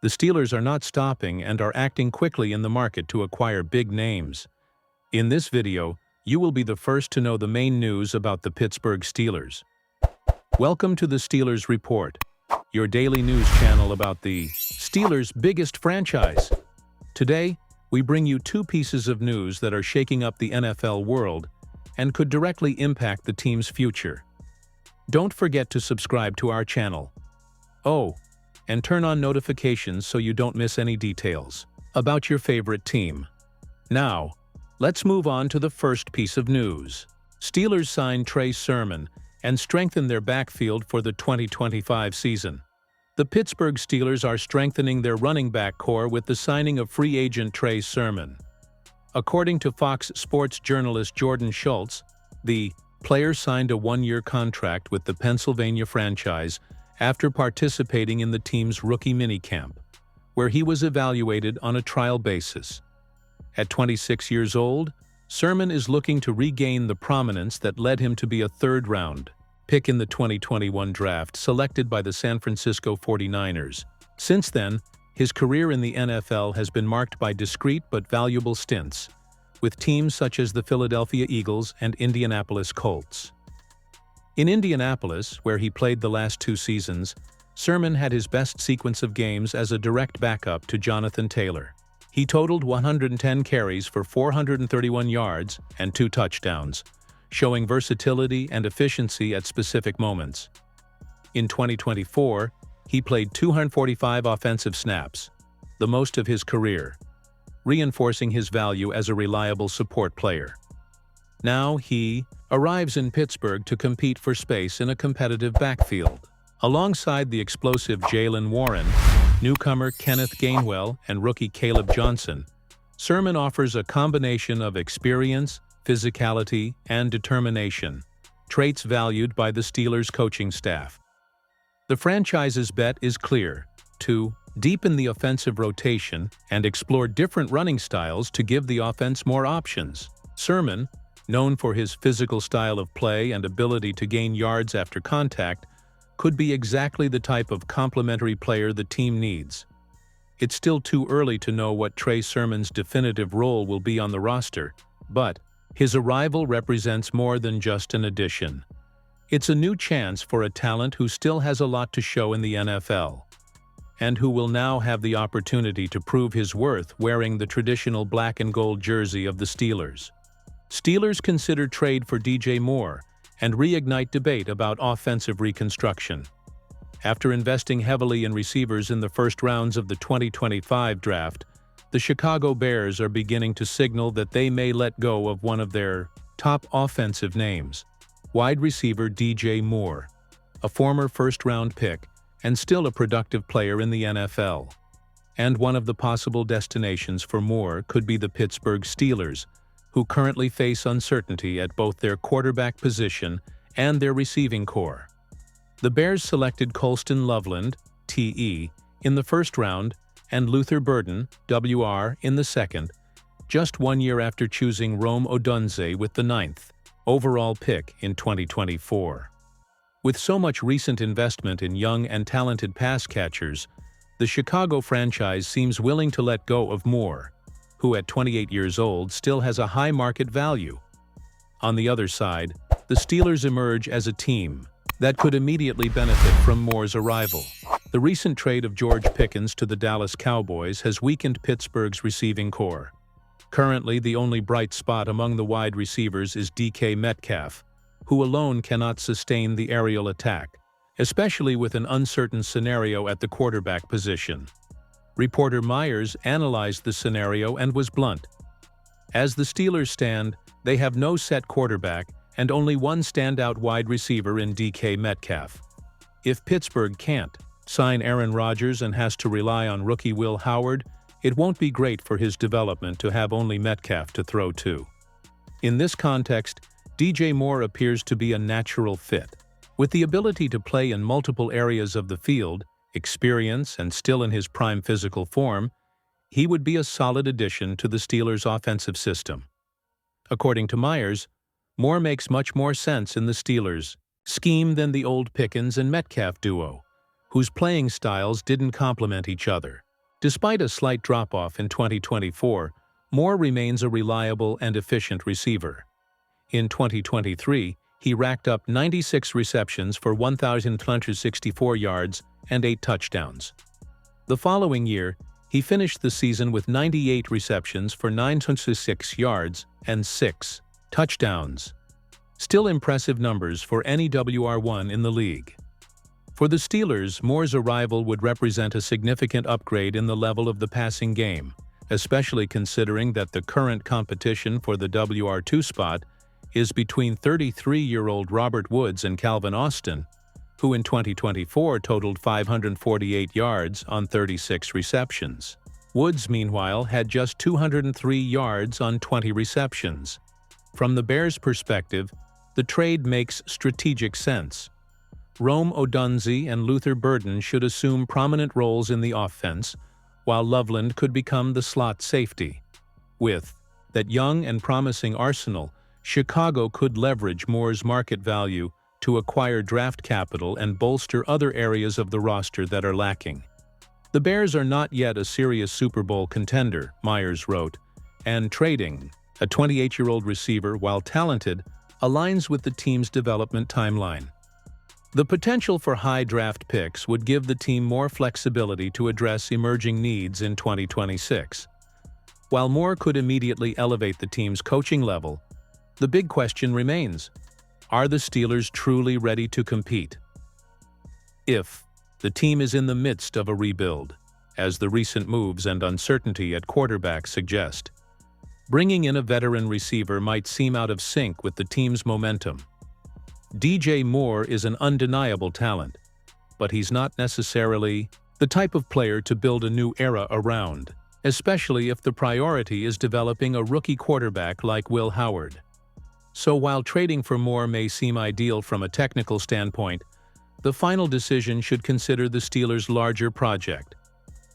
The Steelers are not stopping and are acting quickly in the market to acquire big names. In this video, you will be the first to know the main news about the Pittsburgh Steelers. Welcome to the Steelers Report, your daily news channel about the Steelers' biggest franchise. Today, we bring you two pieces of news that are shaking up the NFL world and could directly impact the team's future. Don't forget to subscribe to our channel. Oh, and turn on notifications so you don't miss any details about your favorite team. Now, let's move on to the first piece of news. Steelers signed Trey Surman and strengthen their backfield for the 2025 season. The Pittsburgh Steelers are strengthening their running back core with the signing of free agent Trey Surman. According to Fox Sports journalist Jordan Schultz, the player signed a one-year contract with the Pennsylvania franchise after participating in the team's rookie minicamp, where he was evaluated on a trial basis. At 26 years old, Surman is looking to regain the prominence that led him to be a third-round pick in the 2021 draft selected by the San Francisco 49ers. Since then, his career in the NFL has been marked by discreet but valuable stints, with teams such as the Philadelphia Eagles and Indianapolis Colts. In Indianapolis, where he played the last two seasons, Surman had his best sequence of games as a direct backup to Jonathan Taylor. He totaled 110 carries for 431 yards and 2 touchdowns, showing versatility and efficiency at specific moments. In 2024, he played 245 offensive snaps, the most of his career, reinforcing his value as a reliable support player. Now he arrives in Pittsburgh to compete for space in a competitive backfield. Alongside the explosive Jaylen Warren, newcomer Kenneth Gainwell, and rookie Caleb Johnson, Surman offers a combination of experience, physicality, and determination, traits valued by the Steelers' coaching staff. The franchise's bet is clear: to deepen the offensive rotation and explore different running styles to give the offense more options. Surman, known for his physical style of play and ability to gain yards after contact, could be exactly the type of complementary player the team needs. It's still too early to know what Trey Surman's definitive role will be on the roster, but his arrival represents more than just an addition. It's a new chance for a talent who still has a lot to show in the NFL, and who will now have the opportunity to prove his worth wearing the traditional black and gold jersey of the Steelers. Steelers consider trade for DJ Moore and reignite debate about offensive reconstruction. After investing heavily in receivers in the first rounds of the 2025 draft, the Chicago Bears are beginning to signal that they may let go of one of their top offensive names, wide receiver DJ Moore, a former first-round pick and still a productive player in the NFL. And one of the possible destinations for Moore could be the Pittsburgh Steelers, who currently face uncertainty at both their quarterback position and their receiving core. The Bears selected Colston Loveland, TE, in the first round and Luther Burden, WR, in the second, just 1 year after choosing Rome Odunze with the 9th overall pick in 2024. With so much recent investment in young and talented pass catchers, the Chicago franchise seems willing to let go of Moore, who at 28 years old still has a high market value. On the other side, the Steelers emerge as a team that could immediately benefit from Moore's arrival. The recent trade of George Pickens to the Dallas Cowboys has weakened Pittsburgh's receiving core. Currently, the only bright spot among the wide receivers is DK Metcalf, who alone cannot sustain the aerial attack, especially with an uncertain scenario at the quarterback position. Reporter Myers analyzed the scenario and was blunt. As the Steelers stand, they have no set quarterback and only one standout wide receiver in DK Metcalf. If Pittsburgh can't sign Aaron Rodgers and has to rely on rookie Will Howard, it won't be great for his development to have only Metcalf to throw to. In this context, DJ Moore appears to be a natural fit. With the ability to play in multiple areas of the field, experience, and still in his prime physical form, he would be a solid addition to the Steelers' offensive system. According to Myers, Moore makes much more sense in the Steelers' scheme than the old Pickens and Metcalf duo, whose playing styles didn't complement each other. Despite a slight drop-off in 2024, Moore remains a reliable and efficient receiver. In 2023, he racked up 96 receptions for 1,264 yards and 8 touchdowns. The following year, he finished the season with 98 receptions for 906 yards and 6 touchdowns. Still impressive numbers for any WR1 in the league. For the Steelers, Moore's arrival would represent a significant upgrade in the level of the passing game, especially considering that the current competition for the WR2 spot is between 33-year-old Robert Woods and Calvin Austin, who in 2024 totaled 548 yards on 36 receptions. Woods, meanwhile, had just 203 yards on 20 receptions. From the Bears' perspective, the trade makes strategic sense. Rome Odunze and Luther Burden should assume prominent roles in the offense, while Loveland could become the slot safety. With that young and promising arsenal, Chicago could leverage Moore's market value to acquire draft capital and bolster other areas of the roster that are lacking. The Bears are not yet a serious Super Bowl contender, Myers wrote, and trading a 28-year-old receiver, while talented, aligns with the team's development timeline. The potential for high draft picks would give the team more flexibility to address emerging needs in 2026. While Moore could immediately elevate the team's coaching level, the big question remains: are the Steelers truly ready to compete? If the team is in the midst of a rebuild, as the recent moves and uncertainty at quarterback suggest, bringing in a veteran receiver might seem out of sync with the team's momentum. DJ Moore is an undeniable talent, but he's not necessarily the type of player to build a new era around, especially if the priority is developing a rookie quarterback like Will Howard. So while trading for Moore may seem ideal from a technical standpoint, the final decision should consider the Steelers' larger project.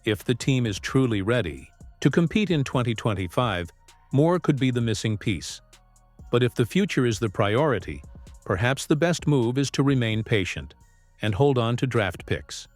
If the team is truly ready to compete in 2025, Moore could be the missing piece. But if the future is the priority, perhaps the best move is to remain patient and hold on to draft picks.